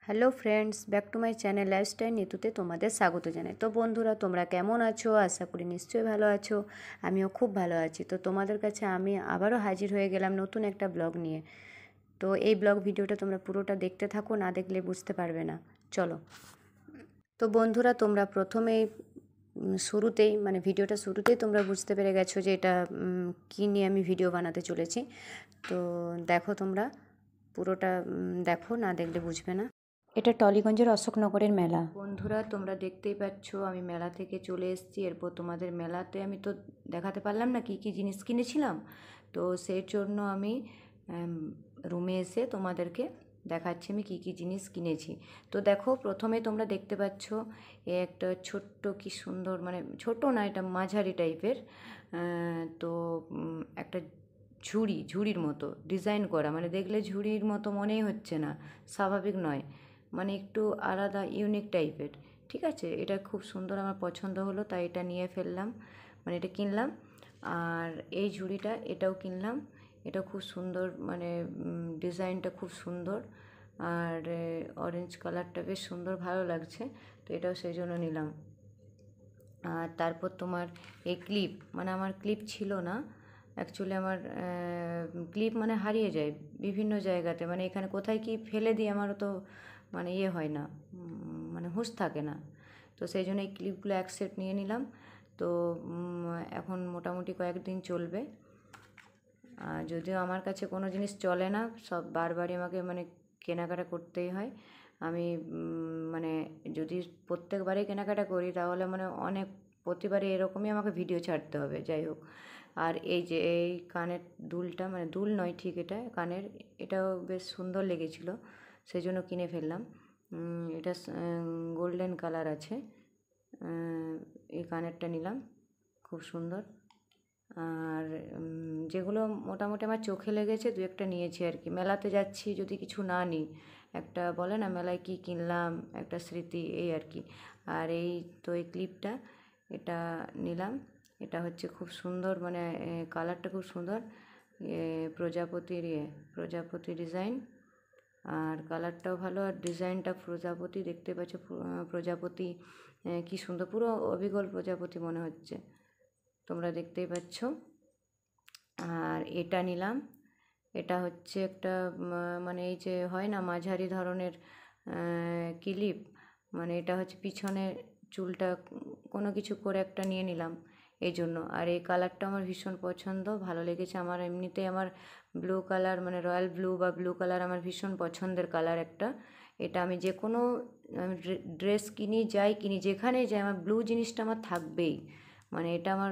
Hello friends, back to my channel lifestyle নিতুতে তোমাদের স্বাগত জানাই। তো বন্ধুরা, তোমরা কেমন আছো? আশা করি নিশ্চয়ই ভালো আছো। আমিও খুব ভালো আছি। তো তোমাদের কাছে আমি আবারও হাজির হয়ে গেলাম নতুন একটা ব্লগ নিয়ে। তো এই ব্লগ ভিডিওটা তোমরা পুরোটা দেখতে থাকো, না দেখলে বুঝতে পারবে না। চলো। তো বন্ধুরা, তোমরা প্রথমেই শুরুতেই ভিডিওটা শুরুতেই তোমরা বুঝতে পেরে গেছো যে এটা কী নিয়ে আমি ভিডিও বানাতে চলেছি। তো দেখো, তোমরা পুরোটা দেখো, না দেখলে বুঝবে না। এটা টলিগঞ্জের অশোকনগরের মেলা। বন্ধুরা, তোমরা দেখতেই পাচ্ছ আমি মেলা থেকে চলে এসেছি। এরপর তোমাদের মেলাতে আমি তো দেখাতে পারলাম না কী কী জিনিস কিনেছিলাম। তো সেই জন্য আমি রুমে এসে তোমাদেরকে দেখাচ্ছি আমি কী কী জিনিস কিনেছি। তো দেখো, প্রথমে তোমরা দেখতে পাচ্ছ একটা ছোট্ট কি সুন্দর, ছোটো না, এটা মাঝারি টাইপের। তো একটা ঝুড়ির মতো ডিজাইন করা, দেখলে ঝুড়ির মতো মনেই হচ্ছে না, স্বাভাবিক নয়, একটু আলাদা ইউনিক টাইপের। ঠিক আছে, এটা খুব সুন্দর, আমার পছন্দ হলো, তাই এটা নিয়ে ফেললাম, এটা কিনলাম। আর এই ঝুড়িটা, এটাও কিনলাম। এটা খুব সুন্দর, ডিজাইনটা খুব সুন্দর, আর অরেঞ্জ কালারটা বেশ সুন্দর, ভালো লাগছে। তো এটাও সেই জন্য নিলাম। আর তারপর তোমার এই ক্লিপ, আমার ক্লিপ ছিল না অ্যাকচুয়ালি। আমার ক্লিপ হারিয়ে যায় বিভিন্ন জায়গাতে, এখানে কোথায় কি ফেলে দিই আমারও তো ইয়ে হয় না, হুঁশ থাকে না। তো সেই জন্য এই ক্লিপগুলো এক সেট নিয়ে নিলাম। তো এখন মোটামুটি কয়েকদিন চলবে। যদিও আমার কাছে কোনো জিনিস চলে না, সব বারবারই আমাকে কেনাকাটা করতেই হয়। আমি যদি প্রত্যেকবারই কেনাকাটা করি তাহলে অনেক প্রতিবারে এরকমই আমাকে ভিডিও ছাড়তে হবে। যাই হোক, আর এই যে এই কানের দুলটা, দুল নয় ঠিক, এটা কানের, এটাও বেশ সুন্দর লেগেছিলো, সেই জন্য কিনে ফেললাম। এটা গোল্ডেন কালার আছে। এই কানেরটা নিলাম, খুব সুন্দর। আর যেগুলো মোটামুটি আমার চোখে লেগেছে দু একটা নিয়েছি আর কি। মেলাতে যাচ্ছি, যদি কিছু না নিই, একটা বলে না মেলায় কী কিনলাম, একটা স্মৃতি, এই আর কি। আর এই তো এই ক্লিপটা, এটা নিলাম। এটা হচ্ছে খুব সুন্দর, কালারটা খুব সুন্দর, প্রজাপতি ডিজাইন। আর কালারটাও ভালো, আর ডিজাইনটা প্রজাপতি, দেখতে পাচ্ছ প্রজাপতি কী সুন্দর, পুরো অবিকল প্রজাপতি মনে হচ্ছে, তোমরা দেখতেই পাচ্ছ। আর এটা নিলাম। এটা হচ্ছে একটা এই যে হয় না মাঝারি ধরনের ক্লিপ, এটা হচ্ছে পিছনে চুলটা কোনো কিছু করে একটা নিয়ে নিলাম এই জন্য। আর এই কালারটা আমার ভীষণ পছন্দ, ভালো লেগেছে আমার। এমনিতেই আমার ব্লু কালার, রয়্যাল ব্লু বা ব্লু কালার আমার ভীষণ পছন্দের কালার একটা। এটা আমি যে কোনো ড্রেস কিনি, যাই কিনি, যেখানে যাই, আমার ব্লু জিনিসটা আমার থাকবেই। এটা আমার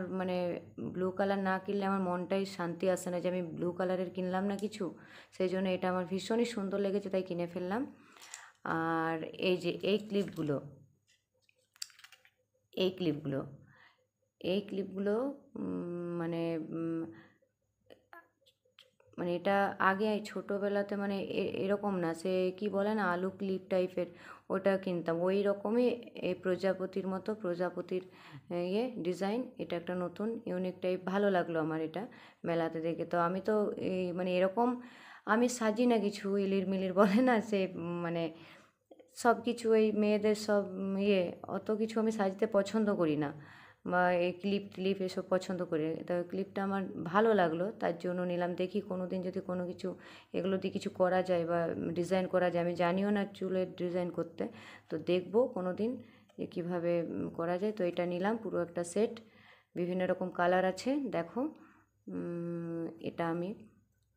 ব্লু কালার না কিনলে আমার মনটাই শান্তি আসে না যে আমি ব্লু কালারের কিনলাম না কিছু। সেই জন্য এটা আমার ভীষণই সুন্দর লেগেছে, তাই কিনে ফেললাম। আর এই যে এই ক্লিপগুলো, এই ক্লিপগুলো এই ক্লিপগুলো মানে এটা আগে ছোটোবেলাতে এরকম না, সে কি বলে না, আলু ক্লিপ টাইপের, ওটা কিনতাম ওই রকমই। এই প্রজাপতির মতো, প্রজাপতির ইয়ে ডিজাইন, এটা একটা নতুন ইউনিক টাইপ, ভালো লাগলো আমার এটা মেলাতে দেখে। তো আমি তো এই এরকম আমি সাজি না কিছু, ইলির মিলির বলে না সে, সব কিছু এই মেয়েদের সব ইয়ে, অত কিছু আমি সাজতে পছন্দ করি না, বা এই ক্লিপ টিলিপ এসব পছন্দ করি। তো ক্লিপটা আমার ভালো লাগলো, তার জন্য নিলাম। দেখি কোনো দিন যদি কোনো কিছু এগুলো দিয়ে কিছু করা যায় বা ডিজাইন করা যায়, আমি জানিও না চুলের ডিজাইন করতে, তো দেখবো কোনো দিন যে কীভাবে করা যায়। তো এটা নিলাম পুরো একটা সেট, বিভিন্ন রকম কালার আছে, দেখো। এটা আমি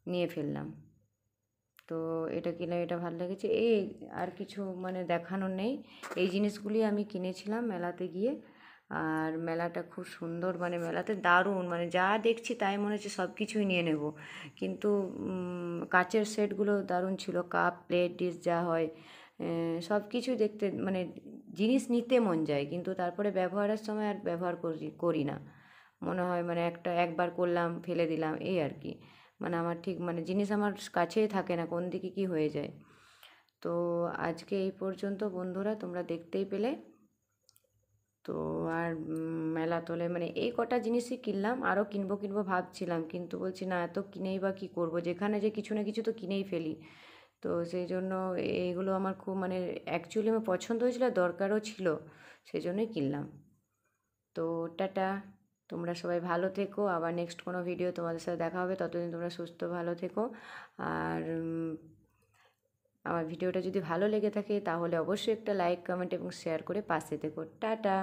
নিয়ে ফেললাম। তো এটা কিনলাম, এটা ভালো লেগেছে। এই আর কিছু দেখানোর নেই, এই জিনিসগুলি আমি কিনেছিলাম মেলাতে গিয়ে। আর মেলাটা খুব সুন্দর, মেলাতে দারুণ, যা দেখছি তাই মনে হচ্ছে সব কিছুই নিয়ে নেব। কিন্তু কাচের সেটগুলো দারুণ ছিল, কাপ প্লেট ডিশ যা হয় সব কিছুই দেখতে, জিনিস নিতে মন যায়, কিন্তু তারপরে ব্যবহারের সময় আর ব্যবহার করি না, মনে হয় একবার করলাম ফেলে দিলাম, এই আর কি। আমার ঠিক জিনিস আমার কাছেই থাকে না, কোন দিকে কি হয়ে যায়। তো আজকে এই পর্যন্ত বন্ধুরা, তোমরা দেখতেই পেলে। তো আর মেলা তোলে এই কটা জিনিসই কিনলাম, আরও কিনবো ভাবছিলাম, কিন্তু বলছি না, এত কিনেই বা কী করবো, যেখানে যে কিছু না কিছু তো কিনেই ফেলি। তো তো সেই জন্য এইগুলো আমার খুব মানে অ্যাকচুয়ালি আমার পছন্দ হয়েছিল, দরকারও ছিল, সেই জন্যই কিনলাম। তো টাটা, তোমরা সবাই ভালো থেকো, আবার নেক্সট কোনো ভিডিও তোমাদের সাথে দেখা হবে, ততদিন তোমরা সুস্থ ভালো থেকো। আর আমার ভিডিওটা যদি ভালো লেগে থাকে তাহলে অবশ্যই একটা লাইক, কমেন্ট এবং শেয়ার করে পাশে থেকো। টাটা।